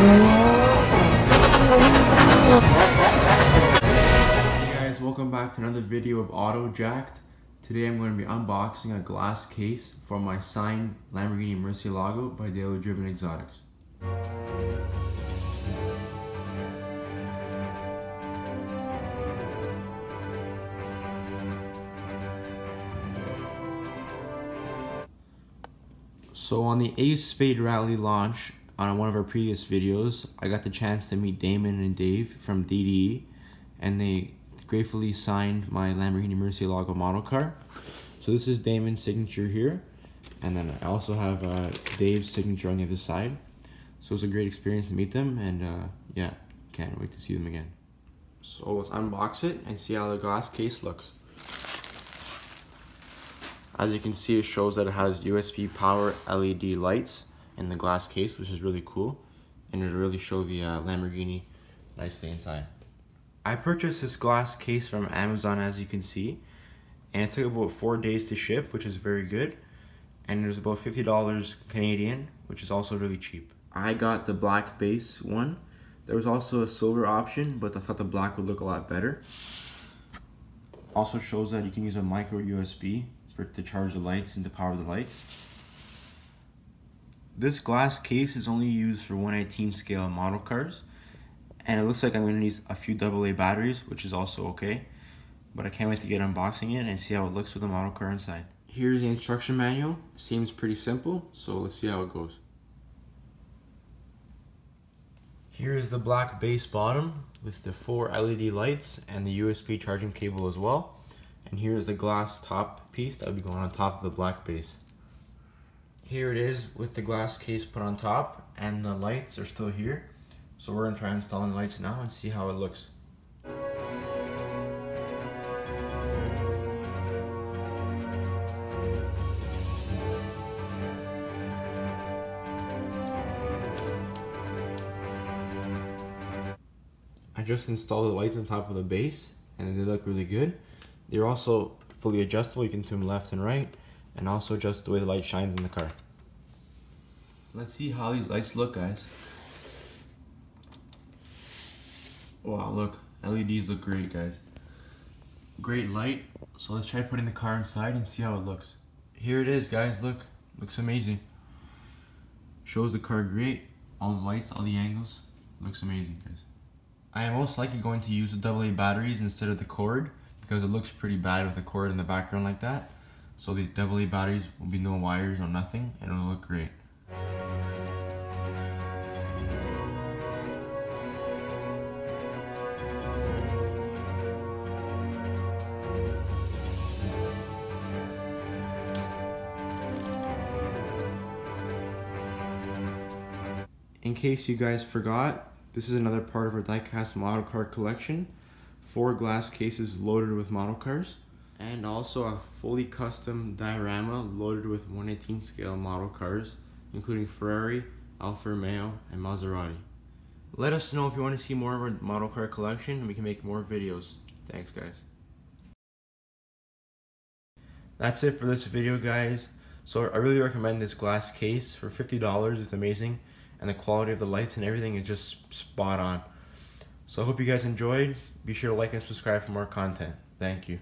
Hey guys, welcome back to another video of Auto Jacked. Today I'm going to be unboxing a glass case for my signed Lamborghini Murcielago by Daily Driven Exotics. So on the Ace Spade Rally launch on one of our previous videos, I got the chance to meet Damon and Dave from DDE, and they gratefully signed my Lamborghini Murcielago model car. So this is Damon's signature here, and then I also have Dave's signature on the other side. So it's a great experience to meet them, and yeah, can't wait to see them again. So let's unbox it and see how the glass case looks. As you can see, it shows that it has USB power LED lights in the glass case, which is really cool, and it'll really show the Lamborghini nicely inside. I purchased this glass case from Amazon, as you can see, and it took about 4 days to ship, which is very good, and it was about $50 Canadian, which is also really cheap. I got the black base one. There was also a silver option, but I thought the black would look a lot better. Also shows that you can use a micro USB to charge the lights and to power the lights. This glass case is only used for 1/18 scale model cars, and it looks like I'm going to need a few AA batteries, which is also okay, but I can't wait to get unboxing it and see how it looks with the model car inside. Here's the instruction manual. Seems pretty simple, so let's see how it goes. Here is the black base bottom with the 4 LED lights and the USB charging cable as well. And here's the glass top piece that will be going on top of the black base. Here it is with the glass case put on top, and the lights are still here. So we're going to try installing the lights now and see how it looks. I just installed the lights on top of the base, and they look really good. They're also fully adjustable. You can turn them left and right, and also adjust the way the light shines in the car. Let's see how these lights look, guys. Wow, look, LEDs look great, guys. Great light. So let's try putting the car inside and see how it looks. Here it is, guys. Look, looks amazing. Shows the car great. All the lights, all the angles. Looks amazing, guys. I am most likely going to use the AA batteries instead of the cord, because it looks pretty bad with the cord in the background like that. So the AA batteries will be no wires or nothing, and it'll look great. In case you guys forgot, this is another part of our diecast model car collection. 4 glass cases loaded with model cars, and also a fully custom diorama loaded with 1/18 scale model cars, including Ferrari, Alfa Romeo, and Maserati. Let us know if you want to see more of our model car collection, and we can make more videos. Thanks, guys. That's it for this video, guys. So I really recommend this glass case for $50. It's amazing, and the quality of the lights and everything is just spot on. So I hope you guys enjoyed. Be sure to like and subscribe for more content. Thank you.